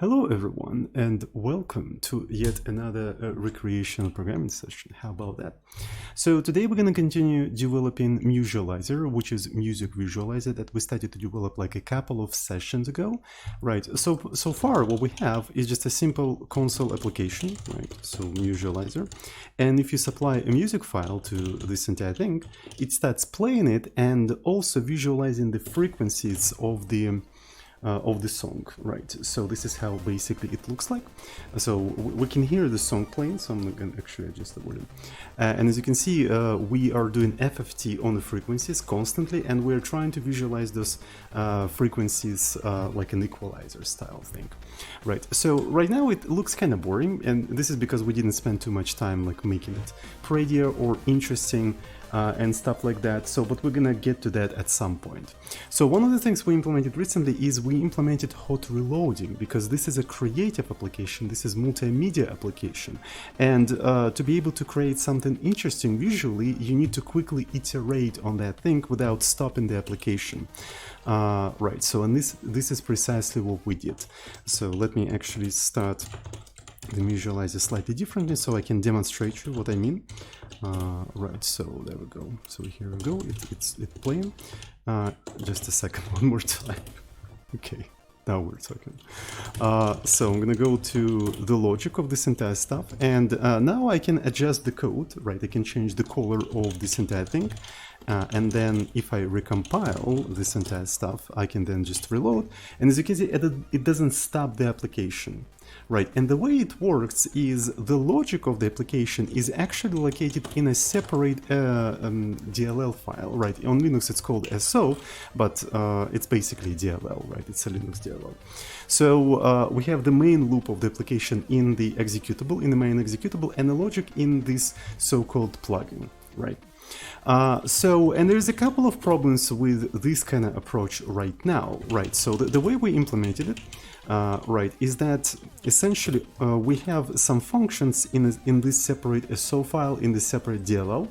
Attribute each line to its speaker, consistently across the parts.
Speaker 1: Hello everyone and welcome to yet another recreational programming session. How about that? So today we're going to continue developing Musicalizer, which is music visualizer that we started to develop like a couple of sessions ago, right? So far what we have is just a simple console application, right? So Musicalizer, and if you supply a music file to this entire thing, it starts playing it and also visualizing the frequencies of the song, right? So this is how basically it looks like. So we can hear the song playing, so I'm going to actually adjust the volume. And as you can see, we are doing FFT on the frequencies constantly, and we're trying to visualize those frequencies like an equalizer style thing, right? So right now it looks kind of boring, and this is because we didn't spend too much time like making it prettier or interesting and stuff like that. So, but we're gonna get to that at some point. So one of the things we implemented recently is we implemented hot reloading, because this is a creative application, this is multimedia application, and to be able to create something interesting visually, you need to quickly iterate on that thing without stopping the application. Right, so and this is precisely what we did. So let me actually start the visualizer slightly differently so I can demonstrate you what I mean. Right, so there we go. So here we go, it's playing. Just a second, one more time. Okay, now we're talking. So I'm gonna go to the logic of this entire stuff, and now I can adjust the code, right? I can change the color of this entire thing. And then if I recompile this entire stuff, I can then just reload. And as you can see, it doesn't stop the application, right? And the way it works is the logic of the application is actually located in a separate DLL file, right? On Linux it's called SO, but it's basically DLL, right? It's a Linux DLL. So we have the main loop of the application in the executable, in the main executable, and the logic in this so-called plugin, right? And there's a couple of problems with this kind of approach right now, right? So the way we implemented it, right, is that essentially we have some functions in this separate SO file, in this separate DLL,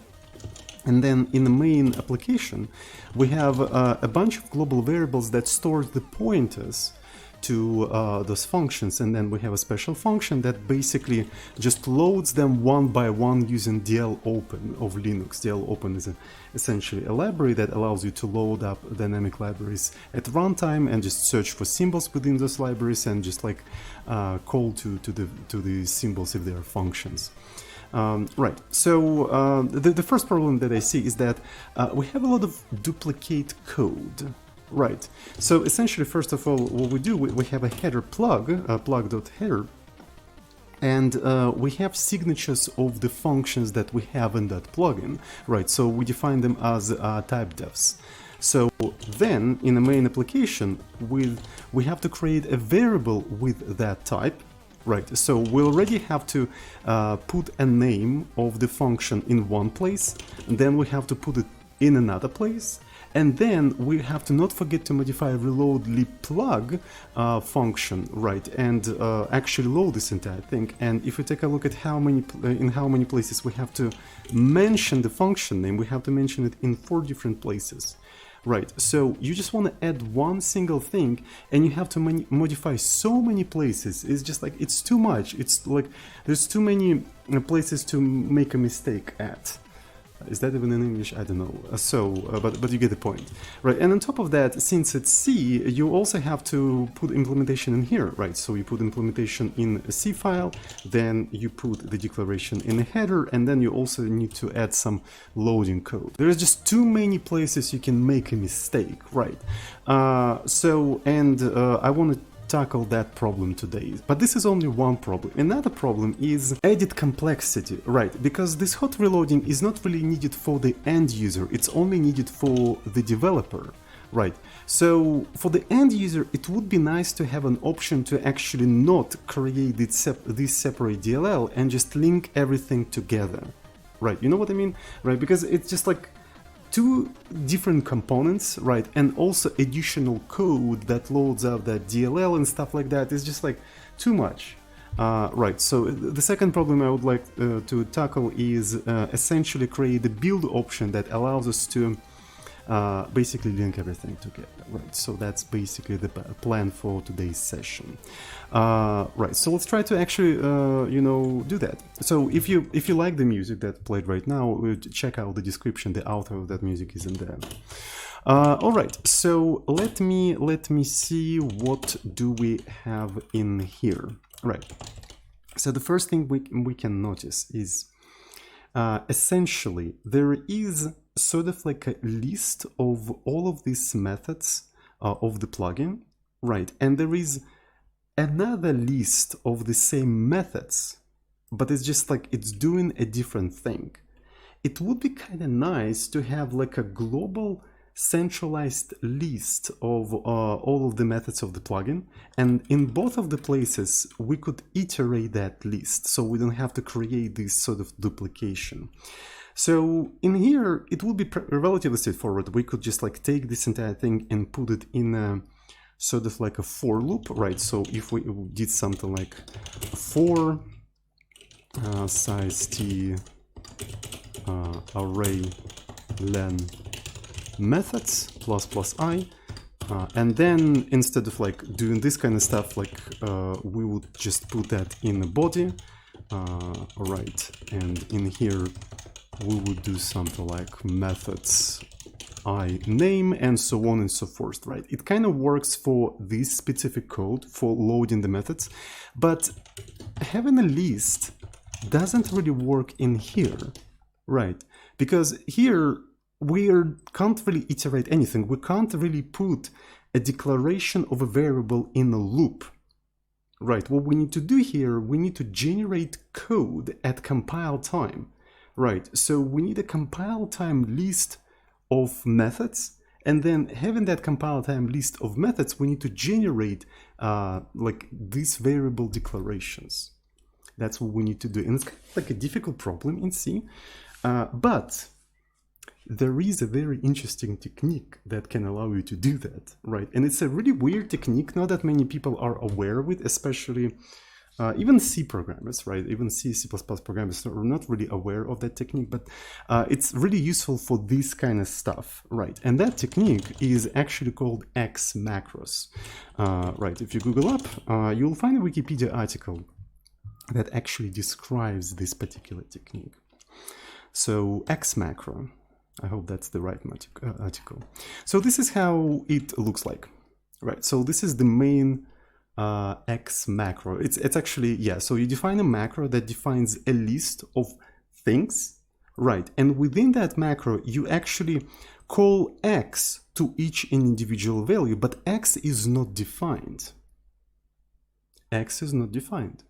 Speaker 1: and then in the main application we have a bunch of global variables that stores the pointers to those functions, and then we have a special function that basically just loads them one by one using dlopen of Linux. Dlopen is essentially a library that allows you to load up dynamic libraries at runtime and just search for symbols within those libraries and just like call to the symbols if they are functions. Right, so the first problem that I see is that we have a lot of duplicate code. Right, so essentially, first of all, what we do, we have a header plug, plug.header, and we have signatures of the functions that we have in that plugin, right? So we define them as type defs. So then, in the main application, we have to create a variable with that type, right? So we already have to put a name of the function in one place, and then we have to put it in another place. And then we have to not forget to modify reload libplug function, right, and actually load this entire thing. And if we take a look at in how many places we have to mention the function name, we have to mention it in 4 different places, right? So you just want to add one single thing, and you have to modify so many places. It's just like, it's too much. It's like there's too many places to make a mistake at. Is that even in English? I don't know. But you get the point, right? And on top of that, since it's C, you also have to put implementation in here, right? So you put implementation in a C file, then you put the declaration in a header, and then you also need to add some loading code. There's just too many places you can make a mistake, right? I want to tackle that problem today, but this is only one problem. Another problem is added complexity, right? Because this hot reloading is not really needed for the end user, it's only needed for the developer, right? So for the end user, it would be nice to have an option to actually not create this separate DLL and just link everything together, right? You know what I mean, right? Because it's just like 2 different components, right, and also additional code that loads up that DLL and stuff like that is just like too much. Right, so the second problem I would like to tackle is essentially create the build option that allows us to basically link everything together, right? So that's basically the plan for today's session. Right, so let's try to actually, do that. So if you like the music that played right now, check out the description. The author of that music is in there. All right, so let me see what do we have in here. Right. So the first thing we can notice is essentially there is sort of like a list of all of these methods of the plugin, right? And there is another list of the same methods, but it's just like it's doing a different thing. It would be kind of nice to have like a global centralized list of all of the methods of the plugin, and in both of the places we could iterate that list so we don't have to create this sort of duplication. So in here it would be relatively straightforward. We could just like take this entire thing and put it in a sort of like a for loop, right? So if we did something like for size t array len methods plus I, and then instead of like doing this kind of stuff, like we would just put that in the body, right? And in here we would do something like methods I name and so on and so forth, right? It kind of works for this specific code for loading the methods, but having a list doesn't really work in here, right? Because here we can't really iterate anything. We can't really put a declaration of a variable in a loop, right? What we need to do here, we need to generate code at compile time, right? So we need a compile time list of methods, and then having that compile time list of methods, we need to generate like these variable declarations. That's what we need to do, and it's kind of like a difficult problem in C, but there is a very interesting technique that can allow you to do that, right? And it's a really weird technique, not that many people are aware of it, especially even C programmers, right? Even C++ programmers are not really aware of that technique, but it's really useful for this kind of stuff, right? And that technique is actually called X macros, right? If you Google up, you'll find a Wikipedia article that actually describes this particular technique. So X macro, I hope that's the right article. So this is how it looks like, right? So this is the main X macro. It's actually, yeah, so you define a macro that defines a list of things, right? And within that macro, you actually call X to each individual value, but X is not defined. X is not defined.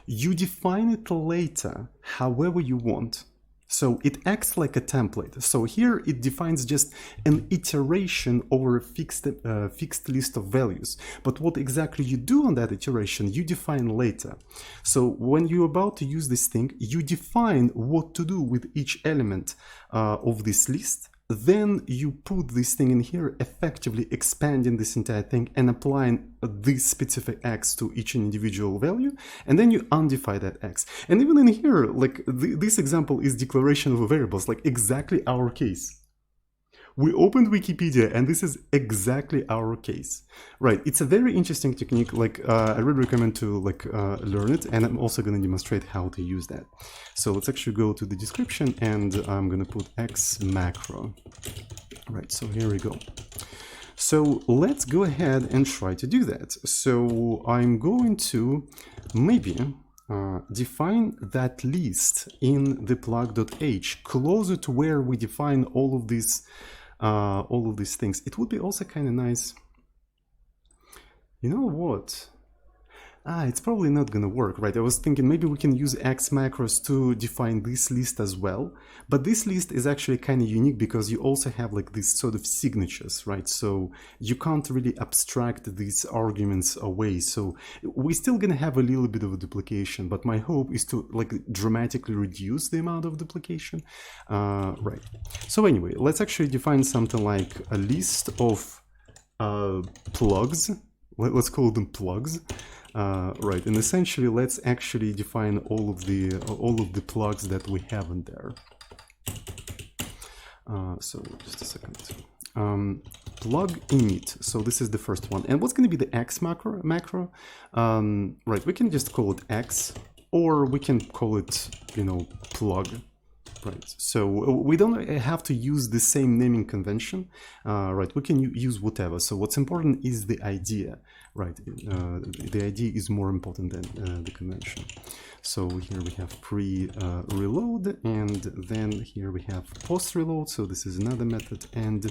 Speaker 1: You define it later, however you want. So it acts like a template. So here it defines just an iteration over a fixed list of values. But what exactly you do on that iteration, you define later. So when you're about to use this thing, you define what to do with each element of this list. Then you put this thing in here, effectively expanding this entire thing and applying this specific X to each individual value, and then you undefine that X. And even in here, like this example is declaration of variables, like exactly our case. We opened Wikipedia and this is exactly our case, right? It's a very interesting technique. Like I really recommend to like learn it, and I'm also going to demonstrate how to use that. So let's actually go to the description, and I'm going to put X macro, right? So here we go. So let's go ahead and try to do that. So I'm going to maybe define that list in the plug.h closer to where we define all of these things. It would be also kind of nice. You know what? It's probably not gonna work, right? I was thinking maybe we can use X macros to define this list as well, but this list is actually kind of unique because you also have like these sort of signatures, right? So you can't really abstract these arguments away. So we're still gonna have a little bit of a duplication, but my hope is to like dramatically reduce the amount of duplication, right? So anyway, let's actually define something like a list of plugs. Let's call them plugs. Right, and essentially let's actually define all of the plugs that we have in there. So just a second. Plug init. So this is the first one. And what's going to be the X macro? Right, we can just call it X, or we can call it, you know, plug. Right, so we don't have to use the same naming convention, right? We can use whatever. So what's important is the idea, right? The idea is more important than the convention. So here we have pre-reload, and then here we have post-reload. So this is another method, and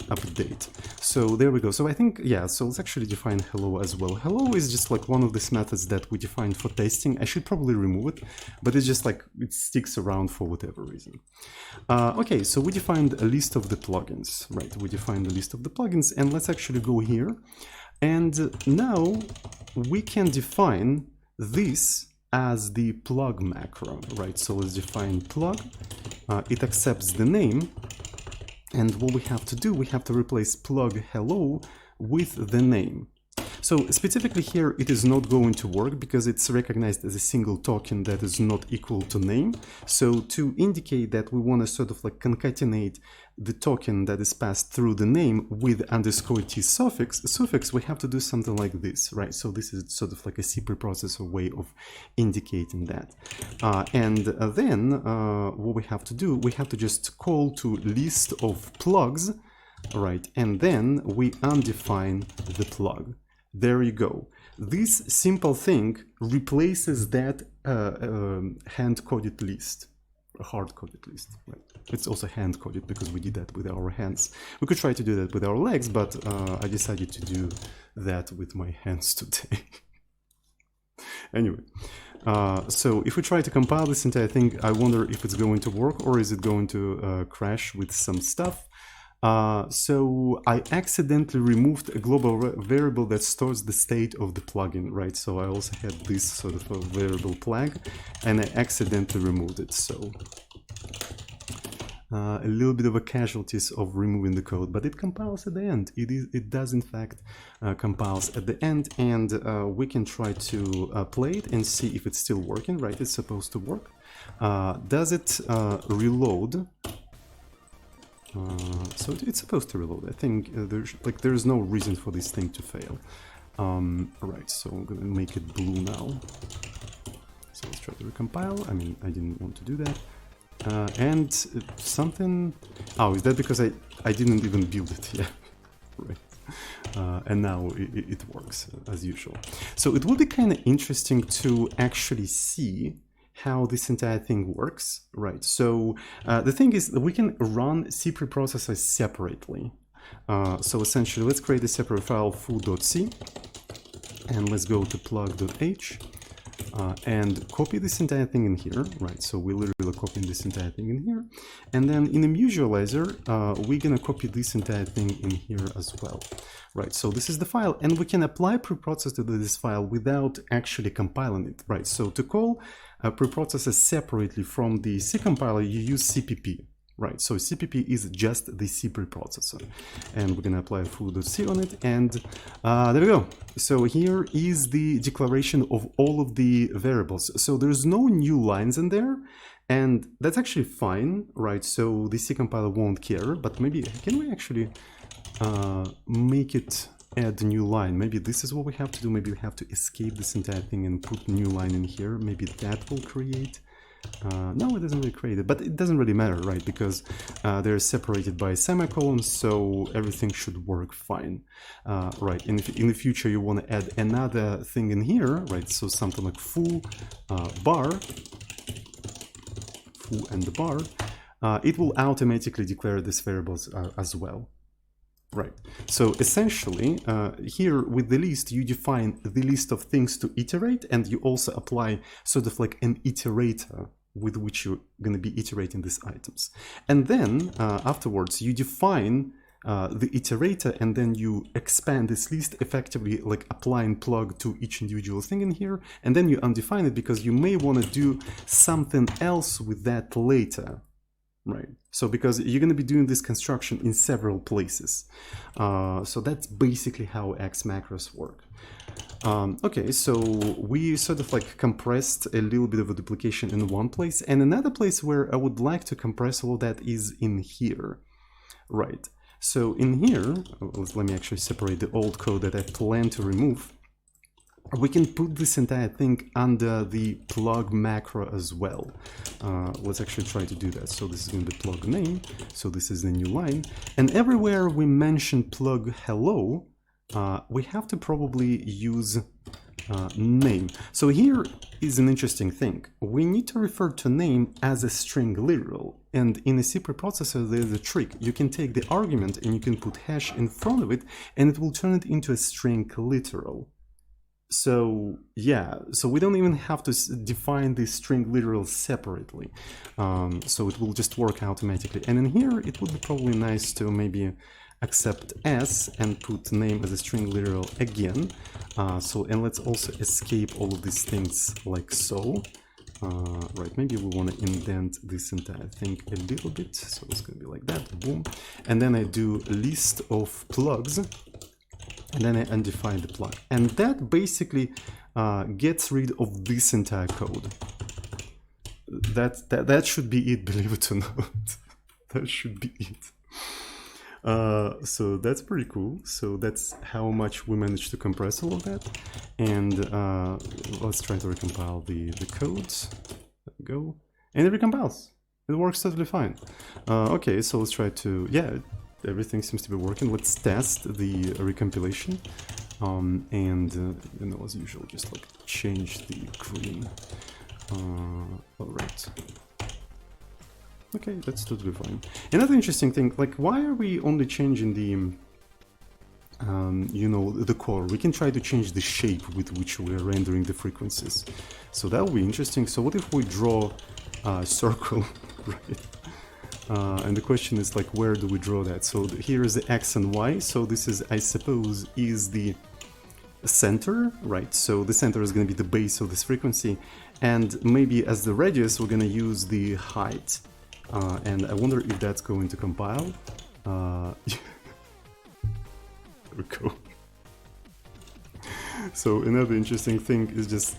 Speaker 1: update. So there we go. So I think, yeah, so let's actually define hello as well. Hello is just like one of these methods that we defined for testing. I should probably remove it, but it's just like it sticks around for whatever reason. Okay, so we defined a list of the plugins, right? We defined the list of the plugins, and let's actually go here. And now we can define this as the plug macro, right? So let's define plug. It accepts the name. And what we have to do, we have to replace plug hello with the name. So specifically here, it is not going to work because it's recognized as a single token that is not equal to name. So to indicate that we want to sort of like concatenate the token that is passed through the name with underscore t suffix, we have to do something like this, right? So this is sort of like a C preprocessor way of indicating that. And then what we have to do, we have to just call to list of plugs, right? And then we undefine the plug. There you go. This simple thing replaces that hand-coded list, a hard-coded list. Right? It's also hand-coded because we did that with our hands. We could try to do that with our legs, but I decided to do that with my hands today. Anyway, so if we try to compile this entire thing, I wonder if it's going to work or is it going to crash with some stuff. So I accidentally removed a global variable that stores the state of the plugin, right? So I also had this sort of a variable flag, and I accidentally removed it. So a little bit of a casualties of removing the code, but it compiles at the end. It does in fact compiles at the end, and we can try to play it and see if it's still working, right? It's supposed to work. Does it reload? So it's supposed to reload. I think there's no reason for this thing to fail. Right, so I'm gonna make it blue now. So let's try to recompile. I mean, I didn't want to do that. And something... Oh, is that because I didn't even build it? Yeah, right. And now it works as usual. So it will be kind of interesting to actually see how this entire thing works, right? So the thing is that we can run C preprocessors separately. So essentially, let's create a separate file foo.c, and let's go to plug.h and copy this entire thing in here, right? So we're literally copying this entire thing in here. And then in the visualizer, we're gonna copy this entire thing in here as well, right? So this is the file, and we can apply preprocess to this file without actually compiling it, right? So to call preprocessor separately from the C compiler, you use CPP, right? So CPP is just the C preprocessor, and we're gonna apply foo.c on it, and there we go. So here is the declaration of all of the variables. So there's no new lines in there, and that's actually fine, right? So the C compiler won't care, but maybe can we actually make it add a new line? Maybe this is what we have to do. Maybe we have to escape this entire thing and put new line in here. Maybe that will create. No, it doesn't really create it, but it doesn't really matter, right? Because they're separated by semicolons, so everything should work fine, right? And if in the future you want to add another thing in here, right? So something like foo bar, foo and the bar, it will automatically declare these variables as well. Right, so essentially here with the list, you define the list of things to iterate, and you also apply sort of like an iterator with which you're going to be iterating these items. And then afterwards, you define the iterator, and then you expand this list, effectively like applying plug to each individual thing in here, and then you undefine it because you may want to do something else with that later. Right, so because you're going to be doing this construction in several places. So that's basically how X macros work. Okay, so we sort of like compressed a little bit of a duplication in one place, and another place where I would like to compress all of that is in here. Right. So in here, let me actually separate the old code that I plan to remove. We can put this entire thing under the plug macro as well. Let's actually try to do that. So this is going to be plug name. So this is the new line. And everywhere we mention plug hello, we have to probably use name. So here is an interesting thing. We need to refer to name as a string literal. And in a C preprocessor, there's a trick. You can take the argument and you can put hash in front of it, and it will turn it into a string literal. So yeah, so we don't even have to define the string literal separately. So it will just work automatically. And in here, it would be probably nice to maybe accept s and put name as a string literal again. And let's also escape all of these things like so. Right, maybe we want to indent this entire thing a little bit. So it's going to be like that, boom. And then I do list of plugs. And then I undefine the plug. And that basically gets rid of this entire code. That should be it, believe it or not. That should be it. So that's pretty cool. So that's how much we managed to compress all of that. And let's try to recompile the codes. There we go. And it recompiles. It works totally fine. Okay, so let's try to, yeah, everything seems to be working. Let's test the recompilation. You know, as usual, just like change the green. All right. Okay, that's totally fine. Another interesting thing, like, why are we only changing the, you know, the core? We can try to change the shape with which we are rendering the frequencies. So that will be interesting. So what if we draw a circle, right? And the question is, like, where do we draw that? So here is the X and Y. So this is, I suppose, is the center, right? So the center is going to be the base of this frequency. And maybe as the radius, we're going to use the height. And I wonder if that's going to compile. There we go. So another interesting thing is just,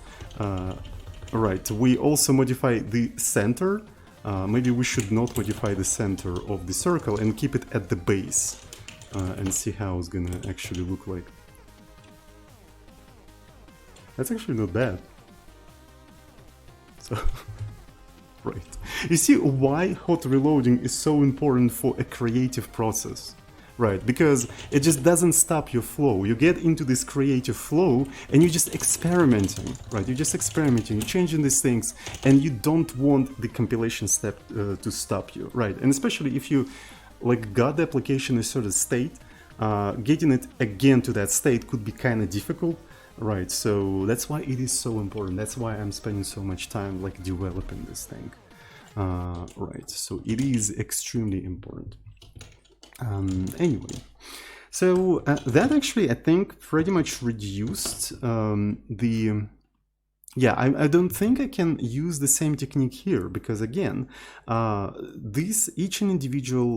Speaker 1: right, we also modify the center. Maybe we should not modify the center of the circle and keep it at the base and see how it's gonna actually look like. That's actually not bad. So, right. You see why hot reloading is so important for a creative process? Right, because it just doesn't stop your flow. You get into this creative flow and you're just experimenting, right? You're just experimenting, you're changing these things, and you don't want the compilation step to stop you, right? And especially if you like got the application in a certain state, getting it again to that state could be kind of difficult, right? So that's why it is so important. That's why I'm spending so much time like developing this thing, right? So it is extremely important. Anyway, so that actually, I think, pretty much reduced yeah, I don't think I can use the same technique here because, again, each and individual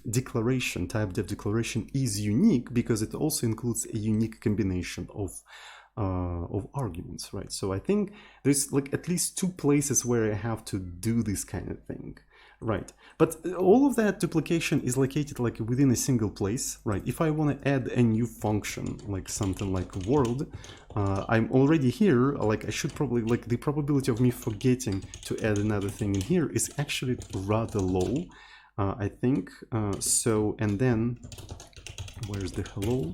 Speaker 1: declaration, type def declaration, is unique because it also includes a unique combination of arguments, right? So I think there's like at least two places where I have to do this kind of thing. Right, but all of that duplication is located like within a single place, right? If I want to add a new function, like something like world, I'm already here, like I should probably, like the probability of me forgetting to add another thing in here is actually rather low, I think. So, and then, where's the hello?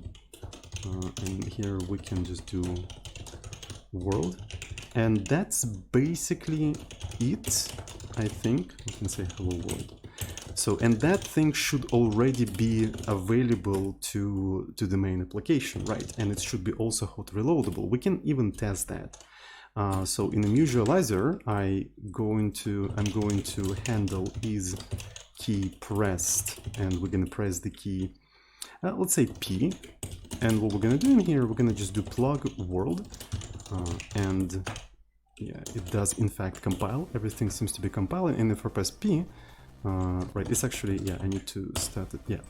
Speaker 1: And here we can just do world. And that's basically it, I think. We can say hello world. So, and that thing should already be available to the main application, right? And it should be also hot reloadable. We can even test that. So in the visualizer, I'm going to handle is key pressed, and we're going to press the key, let's say P. And what we're going to do in here, we're going to just do plug world. And yeah, it does in fact compile. Everything seems to be compiling. And if I press P, right, it's actually, yeah, I need to start it. Yeah,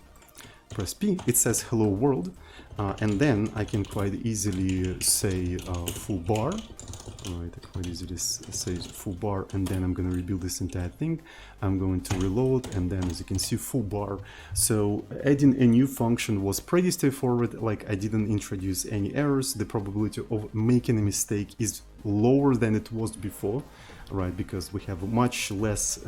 Speaker 1: press P, it says hello world. And then I can quite easily say full bar. Right, I quite easily say full bar, and then I'm going to rebuild this entire thing. I'm going to reload, and then as you can see, full bar. So adding a new function was pretty straightforward. Like, I didn't introduce any errors. The probability of making a mistake is lower than it was before, right? Because we have much less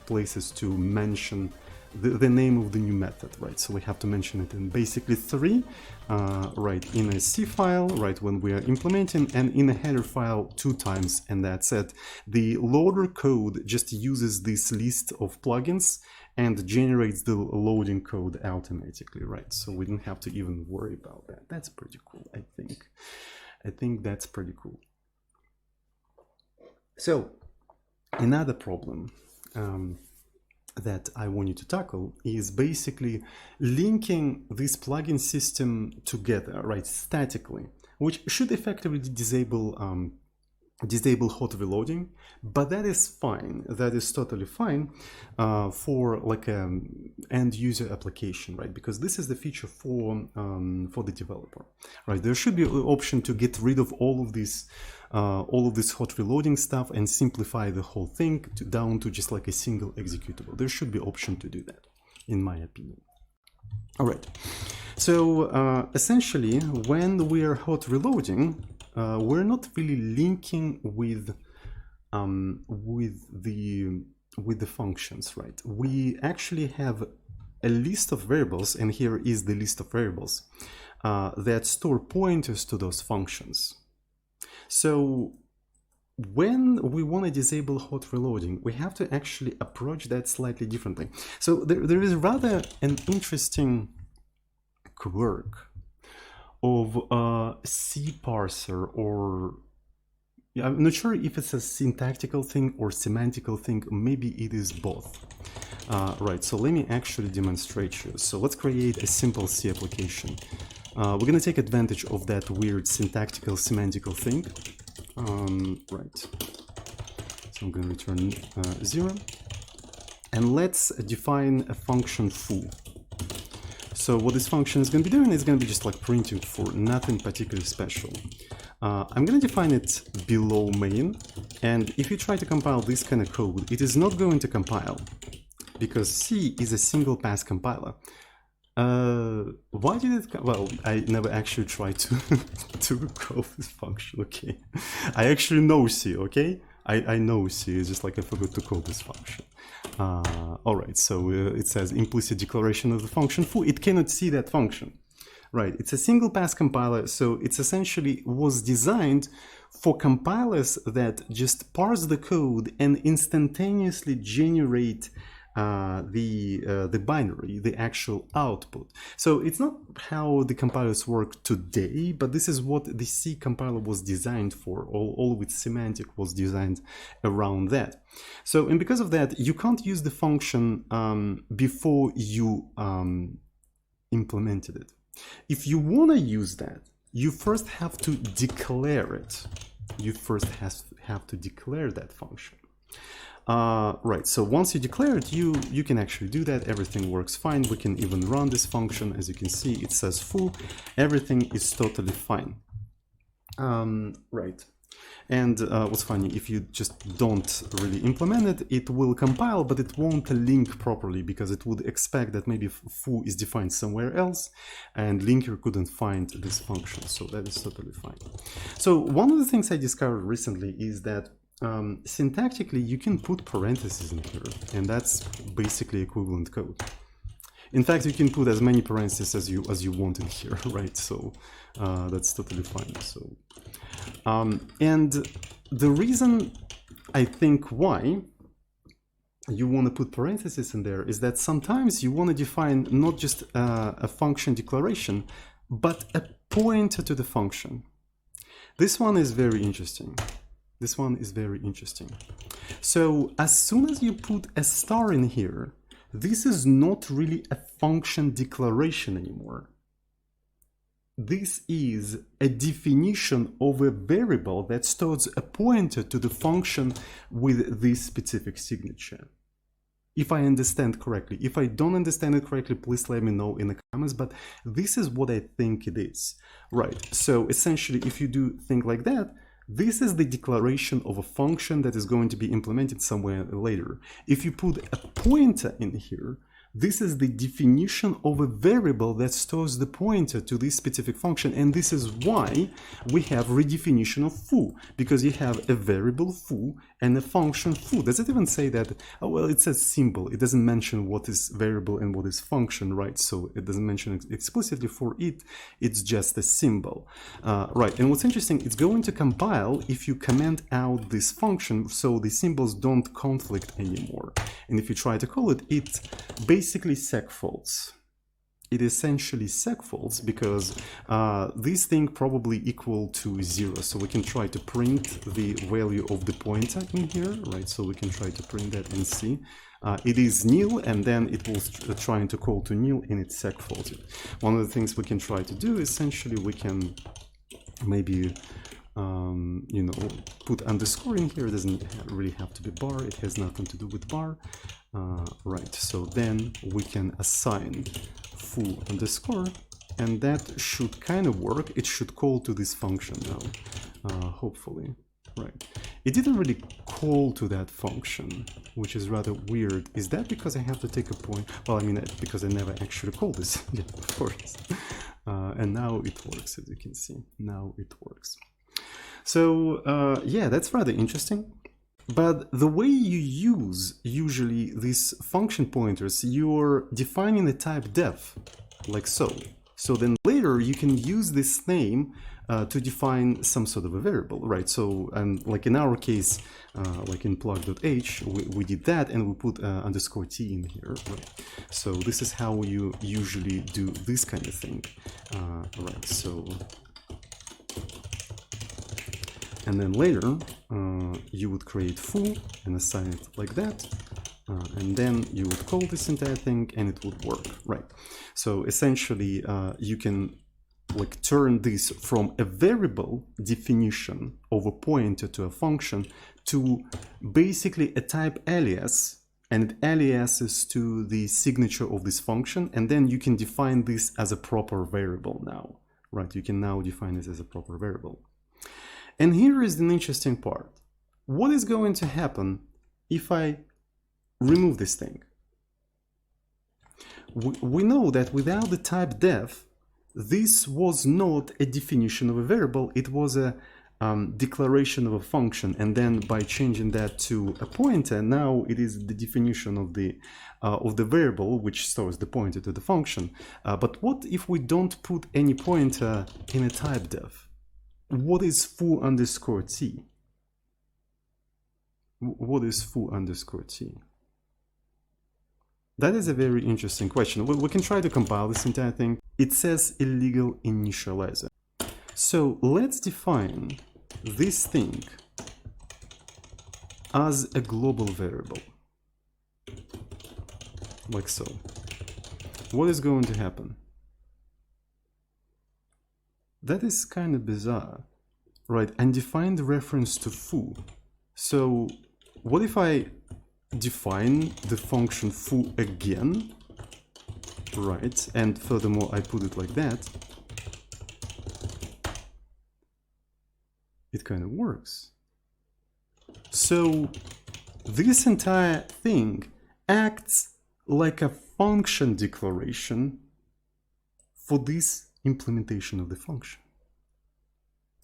Speaker 1: places to mention the name of the new method, right? So we have to mention it in basically 3, right, in a C file, right, when we are implementing, and in a header file 2 times, and that's it. The loader code just uses this list of plugins and generates the loading code automatically, right? So we don't have to even worry about that. That's pretty cool, I think. I think that's pretty cool. So another problem that I want you to tackle is basically linking this plugin system together, right, statically, which should effectively disable hot reloading, but that is fine. That is totally fine for like an end user application, right? Because this is the feature for the developer, right? There should be an option to get rid of all of this hot reloading stuff and simplify the whole thing down to just like a single executable. There should be an option to do that, in my opinion. All right. So essentially, when we are hot reloading, we're not really linking with the functions, right? We actually have a list of variables, and here is the list of variables that store pointers to those functions. So when we want to disable hot reloading, we have to actually approach that slightly differently. So there is rather an interesting quirk of C parser, or I'm not sure if it's a syntactical thing or semantical thing. Maybe it is both. Right, so let me actually demonstrate you. So let's create a simple C application. We're going to take advantage of that weird syntactical semantical thing. Right, so I'm going to return 0, and let's define a function foo. So what this function is going to be doing is going to be just like printing for nothing particularly special. I'm going to define it below main, and if you try to compile this kind of code, it is not going to compile because C is a single pass compiler. Why did it? Well, I never actually tried to call this function. Okay, I actually know C. Okay, I know C. It's just like I forgot to call this function. All right, so it says implicit declaration of the function foo. It cannot see that function. Right, it's a single pass compiler, so it's essentially was designed for compilers that just parse the code and instantaneously generate the binary, the actual output. So it's not how the compilers work today, but this is what the C compiler was designed for. All of its semantic was designed around that. So, and because of that, you can't use the function before you implemented it. If you want to use that, you first have to declare it. You first have to declare that function. Right, so once you declare it, you can actually do that. Everything works fine. We can even run this function. As you can see, it says foo. Everything is totally fine. Right. And what's funny, if you just don't really implement it, it will compile, but it won't link properly because it would expect that maybe foo is defined somewhere else and linker couldn't find this function. So that is totally fine. So one of the things I discovered recently is that syntactically you can put parentheses in here, and that's basically equivalent code. In fact, you can put as many parentheses as you want in here, right? So that's totally fine. So and the reason I think why you want to put parentheses in there is that sometimes you want to define not just a function declaration, but a pointer to the function. This one is very interesting. This one is very interesting. So as soon as you put a star in here, this is not really a function declaration anymore. This is a definition of a variable that stores a pointer to the function with this specific signature. If I understand correctly. If I don't understand it correctly, please let me know in the comments, but this is what I think it is. Right, so essentially if you do think like that, This is the declaration of a function that is going to be implemented somewhere later. If you put a pointer in here, this is the definition of a variable that stores the pointer to this specific function, and this is why we have redefinition of foo, because you have a variable foo and a function foo. Does it even say that? Oh, well, it says symbol. It doesn't mention what is variable and what is function, right? So it doesn't mention it explicitly for it. It's just a symbol, right? And what's interesting, it's going to compile if you comment out this function, so the symbols don't conflict anymore. And if you try to call it, it basically segfaults. It essentially segfaults because this thing probably equal to 0. So we can try to print the value of the pointer in here, right? So we can try to print that and see. It is nil, and then it will trying to call to nil, and it segfaults it. One of the things we can try to do, essentially, we can maybe you know, put underscore in here. It doesn't really have to be bar. It has nothing to do with bar. Right, so then we can assign foo underscore, and that should kind of work. It should call to this function now, hopefully. Right, it didn't really call to that function, which is rather weird. Is that because I have to take a point? Well, I mean, because I never actually called this. Yeah, of course. And now it works, as you can see. Now it works. So yeah, that's rather interesting. But the way you use usually these function pointers, you're defining the type def, like so. So then later you can use this name to define some sort of a variable, right? So, and like in our case, like in plug.h, we did that, and we put underscore t in here, right? So this is how you usually do this kind of thing, right? So, and then later you would create foo and assign it like that, and then you would call this entire thing and it would work, right? So essentially you can like turn this from a variable definition of a pointer to a function to basically a type alias, and it aliases to the signature of this function, and then you can define this as a proper variable now, right? You can now define it as a proper variable. And here is the interesting part. What is going to happen if I remove this thing? We know that without the type def, this was not a definition of a variable, it was a declaration of a function, and then by changing that to a pointer, now it is the definition of the variable which stores the pointer to the function. But what if we don't put any pointer in a type def? What is foo underscore t? What is foo underscore t? That is a very interesting question. We can try to compile this entire thing. It says illegal initializer. So let's define this thing as a global variable, like so. What is going to happen? That is kind of bizarre, right? And define the reference to foo. So what if I define the function foo again, right? And furthermore, I put it like that. It kind of works. So this entire thing acts like a function declaration for this implementation of the function.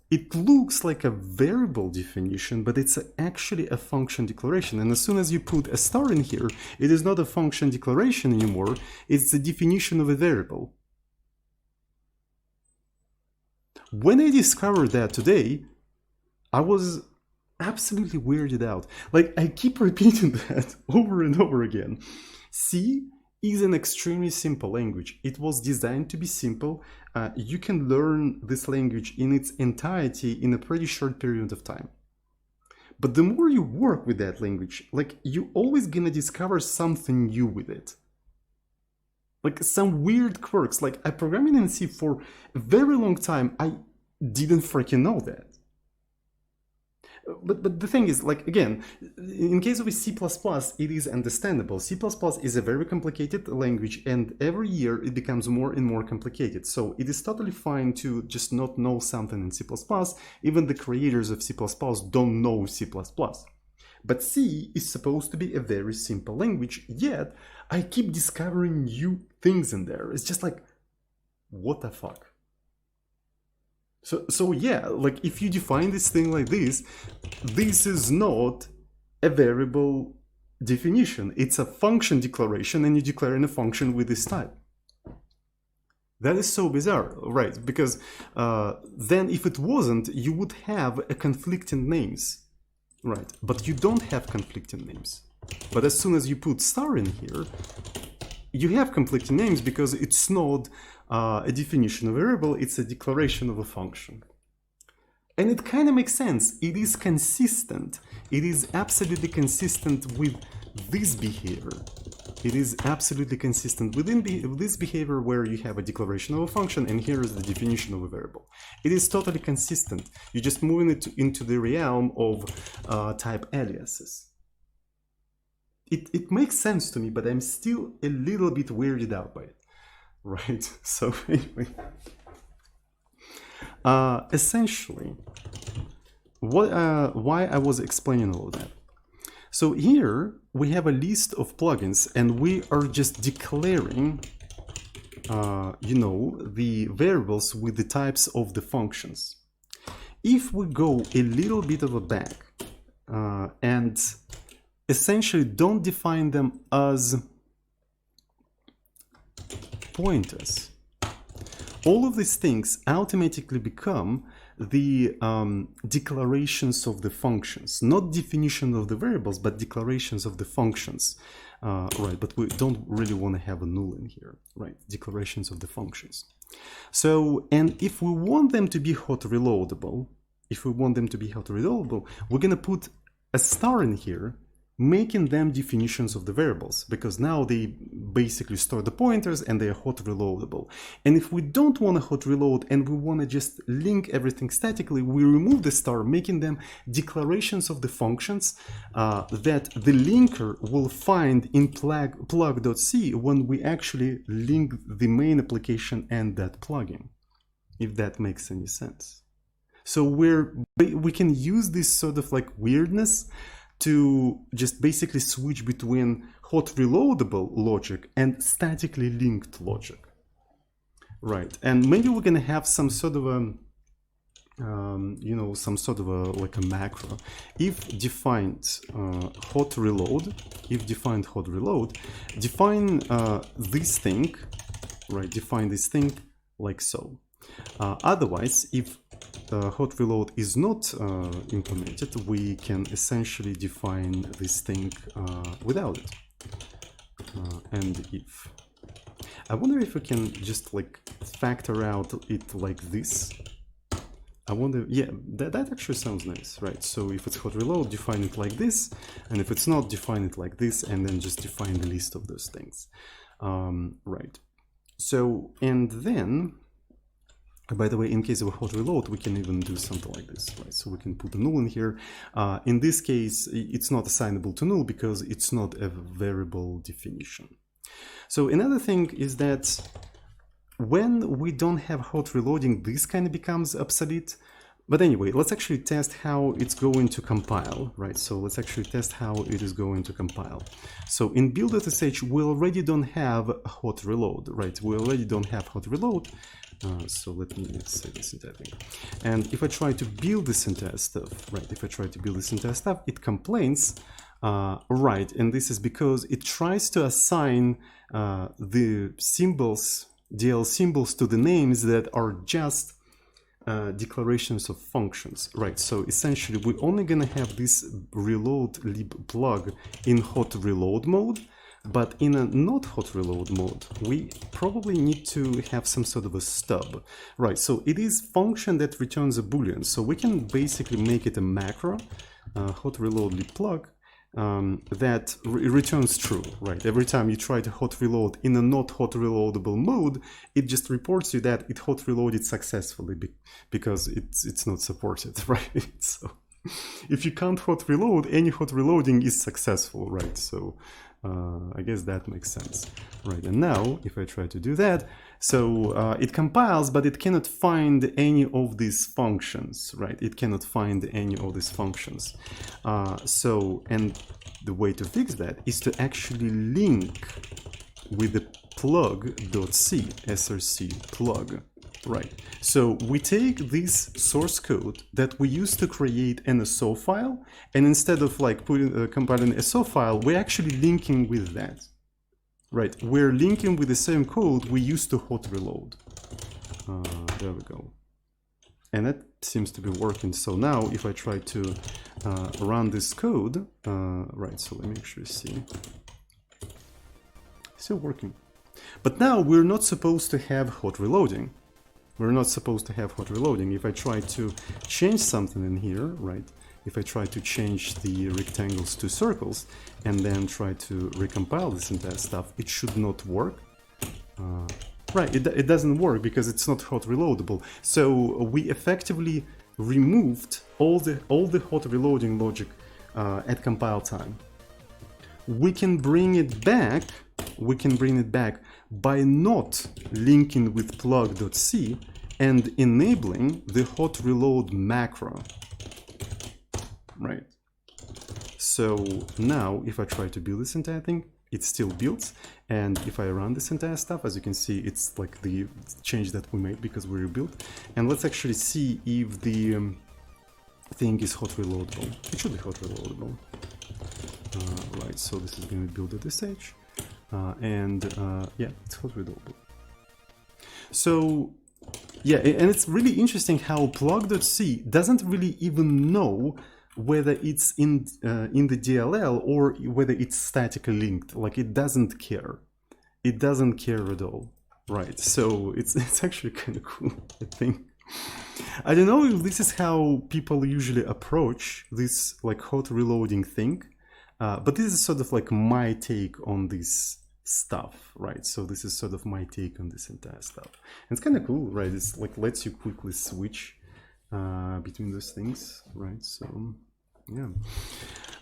Speaker 1: It looks like a variable definition, but it's actually a function declaration. And as soon as you put a star in here, it is not a function declaration anymore, it's the definition of a variable. When I discovered that today, I was absolutely weirded out. Like, I keep repeating that over and over again. C is an extremely simple language. It was designed to be simple. You can learn this language in its entirety in a pretty short period of time. But the more you work with that language, like, you're always gonna discover something new with it. Like some weird quirks. Like, I programmed in C for a very long time. I didn't freaking know that. But the thing is, like, again, in case of C++, it is understandable. C++ is a very complicated language, and every year it becomes more and more complicated. So it is totally fine to just not know something in C++. Even the creators of C++ don't know C++. But C is supposed to be a very simple language, yet I keep discovering new things in there. It's just like, what the fuck? So yeah, like if you define this thing like this is not a variable definition. It's a function declaration, and you're declaring a function with this type. That is so bizarre, right? Because then if it wasn't, you would have a conflicting names, right? But you don't have conflicting names. But as soon as you put star in here, you have conflicting names because it's not a definition of a variable, it's a declaration of a function. And it kind of makes sense. It is consistent. It is absolutely consistent with this behavior. It is absolutely consistent within this behavior where you have a declaration of a function and here is the definition of a variable. It is totally consistent. You're just moving it into the realm of type aliases. It makes sense to me, but I'm still a little bit weirded out by it. Right, so anyway, essentially, why I was explaining all of that. So here we have a list of plugins, and we are just declaring, you know, the variables with the types of the functions. If we go a little bit of a back and essentially don't define them as pointers, all of these things automatically become the declarations of the functions, not definition of the variables, but declarations of the functions, right? But we don't really want to have a null in here, right? Declarations of the functions. So, and if we want them to be hot reloadable, we're going to put a star in here, making them definitions of the variables, because now they basically store the pointers and they are hot reloadable. And if we don't want to hot reload and we want to just link everything statically, we remove the star, making them declarations of the functions that the linker will find in plug.c when we actually link the main application and that plugin, if that makes any sense. So we can use this sort of like weirdness to just basically switch between hot reloadable logic and statically linked logic, right? And maybe we're gonna have some sort of a, you know, some sort of a like a macro. If defined hot reload, define this thing, right? Define this thing like so. Otherwise, if hot reload is not implemented, we can essentially define this thing without it. And if I wonder if we can just like factor out it like this. I wonder, yeah, that actually sounds nice, right? So if it's hot reload, define it like this, and if it's not, define it like this, and then just define the list of those things, right? So, and then, by the way, in case of a hot reload, we can even do something like this, right? So we can put a null in here. In this case, it's not assignable to null because it's not a variable definition. So another thing is that when we don't have hot reloading, this kind of becomes obsolete. But anyway, let's actually test how it's going to compile, right? So let's actually test how it is going to compile. So in build.sh, we already don't have hot reload, right? We already don't have hot reload. So let me say this entire thing. And if I try to build this entire stuff, right? If I try to build this entire stuff, it complains, right? And this is because it tries to assign the symbols, DL symbols, to the names that are just declarations of functions, right? So essentially, we're only gonna have this reload lib plug in hot reload mode. But in a not hot reload mode, we probably need to have some sort of a stub, right? So it is function that returns a boolean. So we can basically make it a macro, hot reload lib plug, that returns true, right? Every time you try to hot reload in a not hot reloadable mode, it just reports you that it hot reloaded successfully because it's not supported, right? So if you can't hot reload, any hot reloading is successful, right? So I guess that makes sense, right? And now if I try to do that, so it compiles, but it cannot find any of these functions, right? It cannot find any of these functions. And the way to fix that is to actually link with the plug.c, src plug, right? So we take this source code that we used to create an SO file, and instead of like compiling a SO file, we're actually linking with that, right? We're linking with the same code we used to hot reload. There we go. And that seems to be working. So now if I try to run this code, right, so let me actually see. Still working. But now we're not supposed to have hot reloading. We're not supposed to have hot reloading. If I try to change something in here, right? If I try to change the rectangles to circles and then try to recompile this entire stuff, it should not work. Right, it doesn't work because it's not hot reloadable. So we effectively removed all the hot reloading logic at compile time. We can bring it back. We can bring it back by not linking with plug.c and enabling the hot reload macro. Right. So now if I try to build this entire thing, it still builds, and if I run this entire stuff, as you can see, it's like the change that we made because we rebuilt. And let's actually see if the thing is hot reloadable. It should be hot reloadable. Right, so this is going to be built at this stage, yeah, it's hot reloadable. So yeah, and it's really interesting how plug.c doesn't really even know whether it's in the DLL or whether it's statically linked. Like, it doesn't care. It doesn't care at all, right? So it's actually kind of cool, I think. I don't know if this is how people usually approach this like hot reloading thing, but this is sort of like my take on this stuff, right? So this is sort of my take on this entire stuff. And it's kind of cool, right? It's like lets you quickly switch between those things, right? So yeah,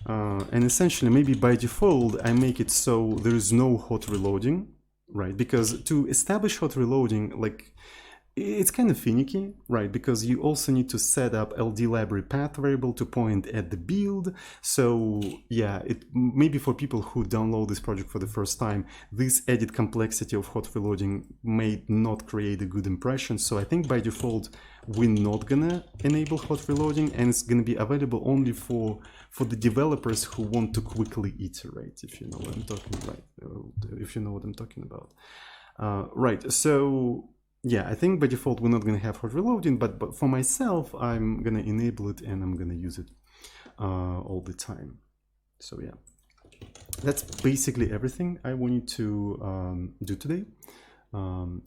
Speaker 1: and essentially maybe by default I make it so there is no hot reloading, right? Because to establish hot reloading, like, it's kind of finicky, right? Because you also need to set up LD library path variable to point at the build. So yeah, it maybe for people who download this project for the first time, this added complexity of hot reloading may not create a good impression. So I think by default, we're not gonna enable hot reloading, and it's gonna be available only for the developers who want to quickly iterate, if you know what I'm talking about, if you know what I'm talking about. Right, so yeah, I think by default we're not going to have hot reloading, but for myself, I'm going to enable it and I'm going to use it all the time. So yeah, that's basically everything I wanted to do today.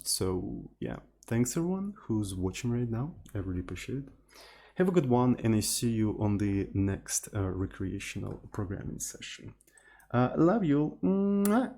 Speaker 1: So yeah, thanks everyone who's watching right now. I really appreciate it. Have a good one, and I see you on the next recreational programming session. Love you. Mwah.